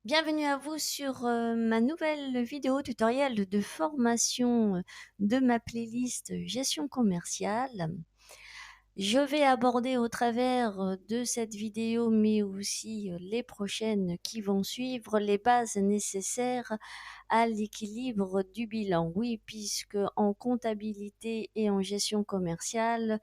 Bienvenue à vous sur ma nouvelle vidéo tutoriel de formation de ma playlist gestion commerciale. Je vais aborder au travers de cette vidéo, mais aussi les prochaines qui vont suivre, les bases nécessaires à l'équilibre du bilan. Oui, puisque en comptabilité et en gestion commerciale,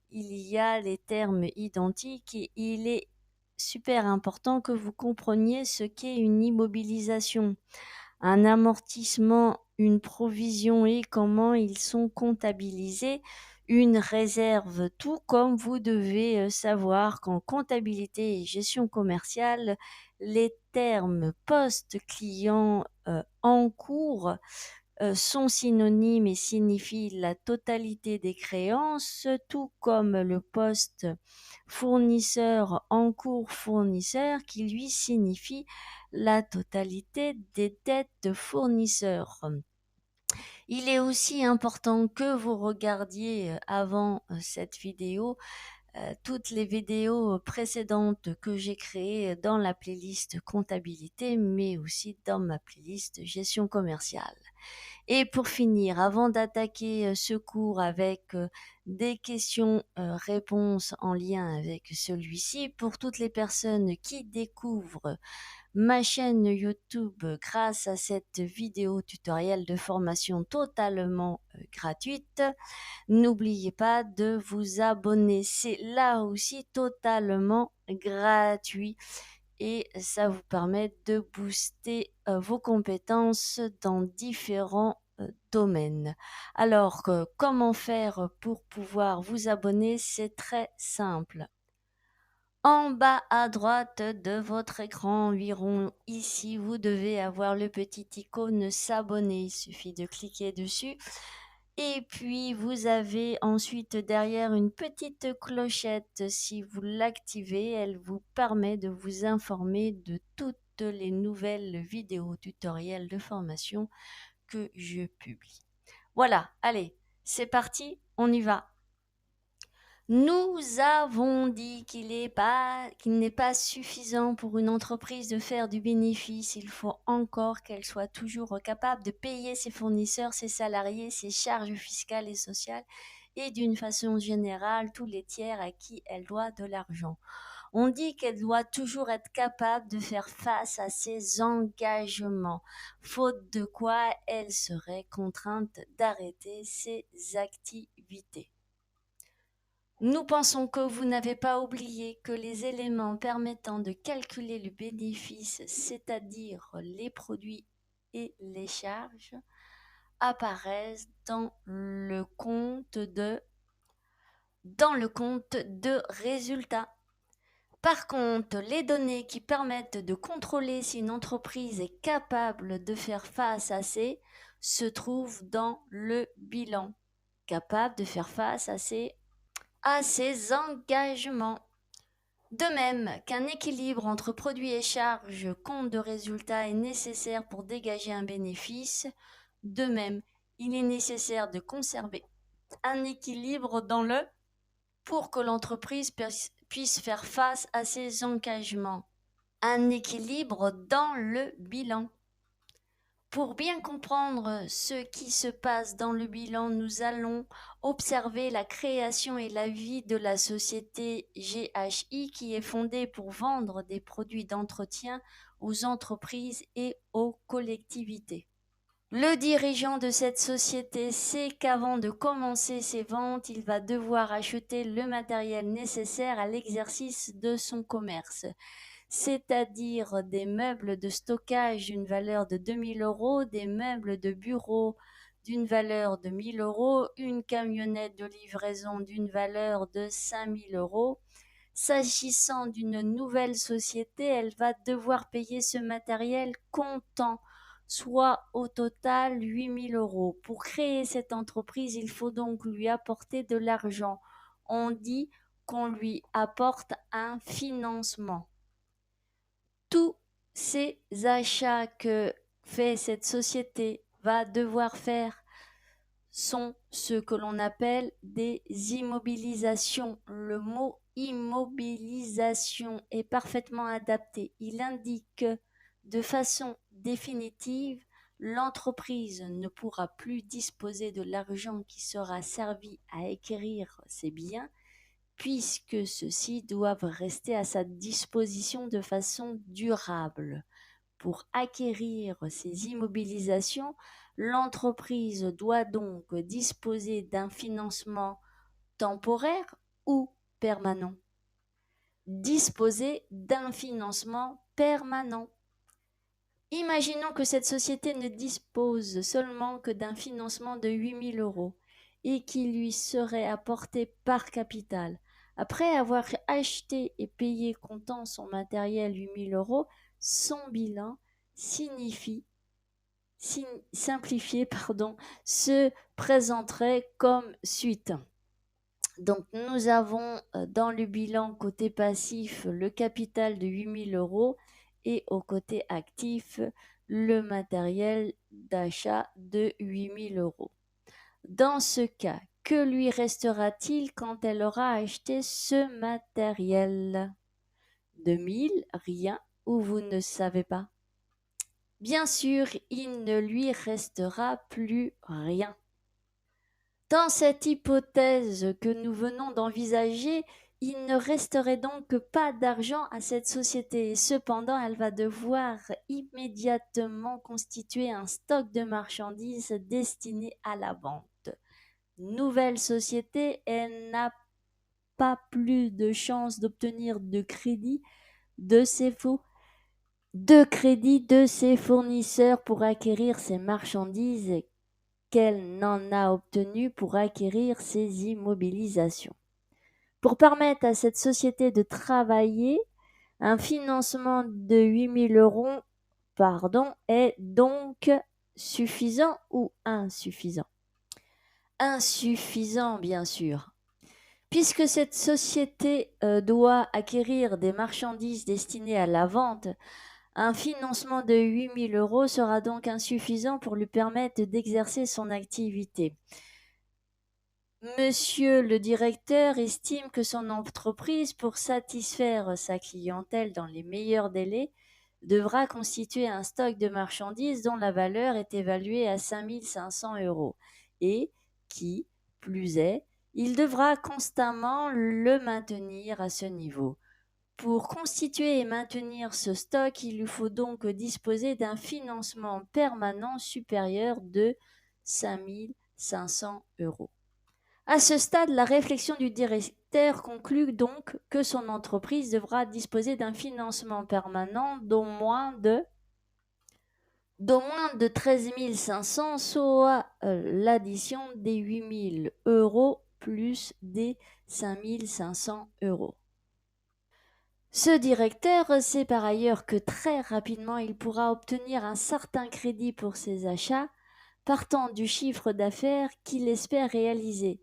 il y a les termes identiques et il est super important que vous compreniez ce qu'est une immobilisation, un amortissement, une provision et comment ils sont comptabilisés, une réserve, tout comme vous devez savoir qu'en comptabilité et gestion commerciale, les termes post-client en cours sont synonymes et signifient la totalité des créances, tout comme le poste fournisseur en cours fournisseur qui lui signifie la totalité des dettes fournisseurs. Il est aussi important que vous regardiez avant cette vidéo toutes les vidéos précédentes que j'ai créées dans la playlist comptabilité, mais aussi dans ma playlist gestion commerciale. Et pour finir, avant d'attaquer ce cours avec des questions-réponses en lien avec celui-ci, pour toutes les personnes qui découvrent ma chaîne YouTube grâce à cette vidéo tutoriel de formation totalement gratuite, n'oubliez pas de vous abonner. C'est là aussi totalement gratuit et ça vous permet de booster vos compétences dans différents domaines. Alors, comment faire pour pouvoir vous abonner? C'est très simple. En bas à droite de votre écran, environ ici, vous devez avoir le petit icône s'abonner. Il suffit de cliquer dessus. Et puis, vous avez ensuite derrière une petite clochette. Si vous l'activez, elle vous permet de vous informer de toutes les nouvelles vidéos tutoriels de formation que je publie. Voilà, allez, c'est parti, on y va. Nous avons dit qu'il n'est pas suffisant pour une entreprise de faire du bénéfice. Il faut encore qu'elle soit toujours capable de payer ses fournisseurs, ses salariés, ses charges fiscales et sociales et d'une façon générale tous les tiers à qui elle doit de l'argent. On dit qu'elle doit toujours être capable de faire face à ses engagements, faute de quoi elle serait contrainte d'arrêter ses activités. Nous pensons que vous n'avez pas oublié que les éléments permettant de calculer le bénéfice, c'est-à-dire les produits et les charges, apparaissent dans le compte de résultats. Par contre, les données qui permettent de contrôler si une entreprise est capable de faire face à ces se trouvent dans le bilan. Capable de faire face à ses engagements. De même qu'un équilibre entre produits et charges, compte de résultat est nécessaire pour dégager un bénéfice, de même, il est nécessaire de conserver un équilibre pour que l'entreprise puisse faire face à ses engagements. Un équilibre dans le bilan. Pour bien comprendre ce qui se passe dans le bilan, nous allons observer la création et la vie de la société GHI qui est fondée pour vendre des produits d'entretien aux entreprises et aux collectivités. Le dirigeant de cette société sait qu'avant de commencer ses ventes, il va devoir acheter le matériel nécessaire à l'exercice de son commerce, c'est-à-dire des meubles de stockage d'une valeur de 2000 euros, des meubles de bureau d'une valeur de 1000 euros, une camionnette de livraison d'une valeur de 5000 euros. S'agissant d'une nouvelle société, elle va devoir payer ce matériel comptant, soit au total 8000 euros. Pour créer cette entreprise, il faut donc lui apporter de l'argent. On dit qu'on lui apporte un financement. Tous ces achats que fait cette société va devoir faire sont ce que l'on appelle des immobilisations. Le mot immobilisation est parfaitement adapté. Il indique de façon définitive, l'entreprise ne pourra plus disposer de l'argent qui sera servi à acquérir ces biens, puisque ceux-ci doivent rester à sa disposition de façon durable. Pour acquérir ces immobilisations, l'entreprise doit donc disposer d'un financement temporaire ou permanent. Disposer d'un financement permanent. Imaginons que cette société ne dispose seulement que d'un financement de 8 000 € et qui lui serait apporté par capital. Après avoir acheté et payé comptant son matériel 8 000 €, son bilan simplifié se présenterait comme suit. Donc nous avons dans le bilan côté passif le capital de 8 000 € et au côté actif le matériel d'achat de 8 000 €. Dans ce cas, que lui restera-t-il quand elle aura acheté ce matériel? 2 000, rien, ou vous ne savez pas? Bien sûr, il ne lui restera plus rien. Dans cette hypothèse que nous venons d'envisager, il ne resterait donc pas d'argent à cette société. Cependant, elle va devoir immédiatement constituer un stock de marchandises destinées à la vente. Nouvelle société, elle n'a pas plus de chance d'obtenir de crédit de ses fournisseurs pour acquérir ces marchandises qu'elle n'en a obtenu pour acquérir ces immobilisations. Pour permettre à cette société de travailler, un financement de 8 000 € est donc suffisant ou insuffisant? Insuffisant, bien sûr. Puisque cette société doit acquérir des marchandises destinées à la vente, un financement de 8 000 € sera donc insuffisant pour lui permettre d'exercer son activité. Monsieur le directeur estime que son entreprise, pour satisfaire sa clientèle dans les meilleurs délais, devra constituer un stock de marchandises dont la valeur est évaluée à 5 500 € et qui, plus est, il devra constamment le maintenir à ce niveau. Pour constituer et maintenir ce stock, il lui faut donc disposer d'un financement permanent supérieur de 5 500 €. À ce stade, la réflexion du directeur conclut donc que son entreprise devra disposer d'un financement permanent d'au moins de 13 500, soit l'addition des 8 000 € plus des 5 500 €. Ce directeur sait par ailleurs que très rapidement il pourra obtenir un certain crédit pour ses achats, partant du chiffre d'affaires qu'il espère réaliser.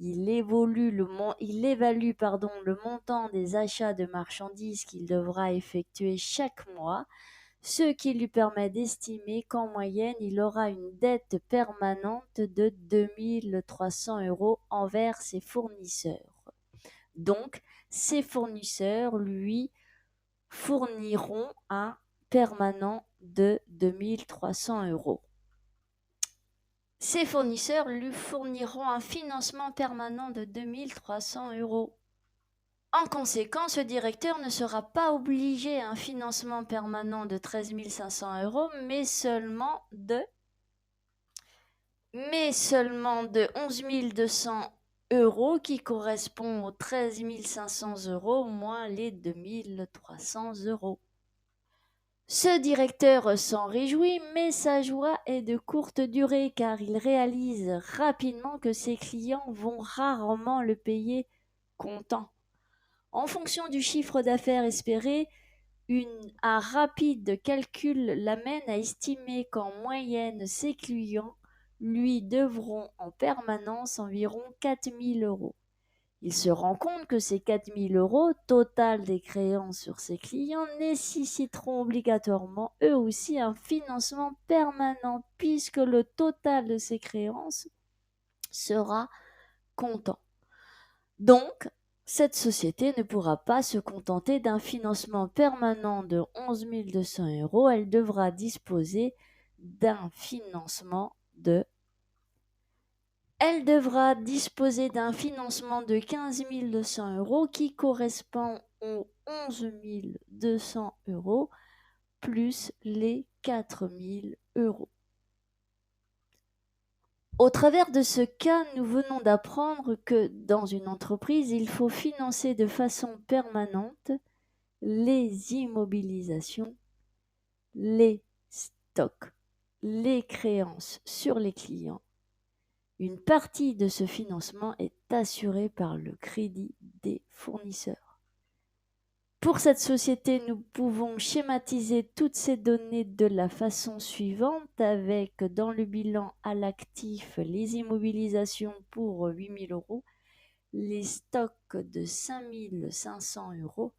Il évalue le montant des achats de marchandises qu'il devra effectuer chaque mois, ce qui lui permet d'estimer qu'en moyenne, il aura une dette permanente de 2 300 € envers ses fournisseurs. Donc, ses fournisseurs lui fourniront un permanent de 2 300 €. Ses fournisseurs lui fourniront un financement permanent de 2 300 €. En conséquence, ce directeur ne sera pas obligé à un financement permanent de 13 500 €, mais seulement de 11 200 € qui correspond aux 13 500 € moins les 2 300 €. Ce directeur s'en réjouit, mais sa joie est de courte durée car il réalise rapidement que ses clients vont rarement le payer comptant. En fonction du chiffre d'affaires espéré, un rapide calcul l'amène à estimer qu'en moyenne, ses clients lui devront en permanence environ 4 000 €. Il se rend compte que ces 4 000 € total des créances sur ses clients nécessiteront obligatoirement eux aussi un financement permanent puisque le total de ces créances sera comptant. Donc, Cette société ne pourra pas se contenter d'un financement permanent de 11 200 euros, elle devra disposer d'un financement de de 15 200 euros qui correspond aux 11 200 euros plus les 4 000 euros. Au travers de ce cas, nous venons d'apprendre que dans une entreprise, il faut financer de façon permanente les immobilisations, les stocks, les créances sur les clients. Une partie de ce financement est assurée par le crédit des fournisseurs. Pour cette société, nous pouvons schématiser toutes ces données de la façon suivante avec dans le bilan à l'actif les immobilisations pour 8 000 euros, les stocks de 5 500 euros,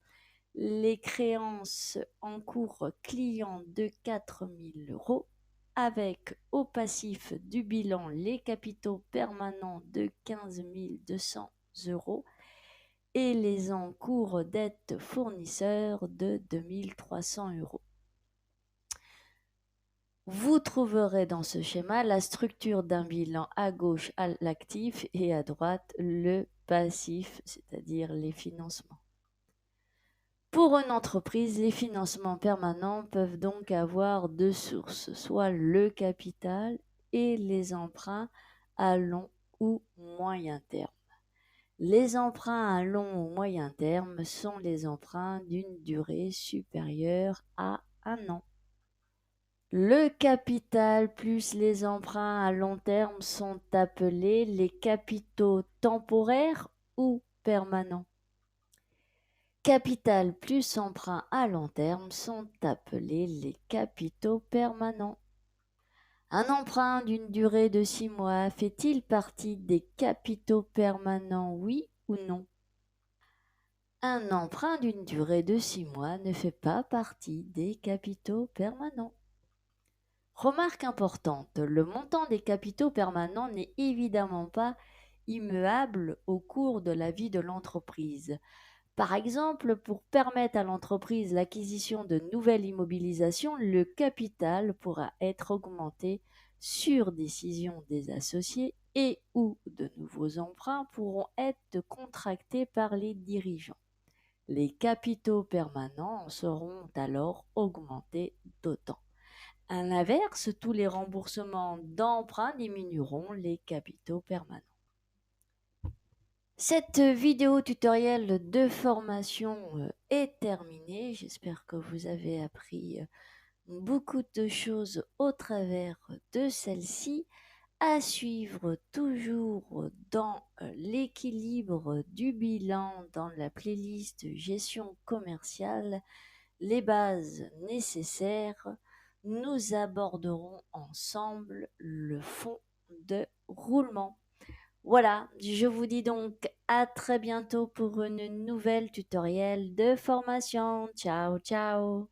les créances en cours clients de 4 000 euros, avec au passif du bilan les capitaux permanents de 15 200 euros et les encours dettes fournisseurs de 2 300 euros. Vous trouverez dans ce schéma la structure d'un bilan à gauche à l'actif et à droite le passif, c'est-à-dire les financements. Pour une entreprise, les financements permanents peuvent donc avoir deux sources, soit le capital et les emprunts à long ou moyen terme. Les emprunts à long ou moyen terme sont les emprunts d'une durée supérieure à 1 an. Le capital plus les emprunts à long terme sont appelés les capitaux temporaires ou permanents. Capital plus emprunt à long terme sont appelés les capitaux permanents. Un emprunt d'une durée de 6 mois fait-il partie des capitaux permanents, oui ou non? Un emprunt d'une durée de 6 mois ne fait pas partie des capitaux permanents. Remarque importante, le montant des capitaux permanents n'est évidemment pas immuable au cours de la vie de l'entreprise. Par exemple, pour permettre à l'entreprise l'acquisition de nouvelles immobilisations, le capital pourra être augmenté sur décision des associés et ou de nouveaux emprunts pourront être contractés par les dirigeants. Les capitaux permanents seront alors augmentés d'autant. À l'inverse, tous les remboursements d'emprunts diminueront les capitaux permanents. Cette vidéo tutoriel de formation est terminée. J'espère que vous avez appris beaucoup de choses au travers de celle-ci. À suivre toujours dans l'équilibre du bilan dans la playlist gestion commerciale, les bases nécessaires. Nous aborderons ensemble le fond de roulement. Voilà, je vous dis donc à très bientôt pour une nouvelle tutoriel de formation. Ciao, ciao!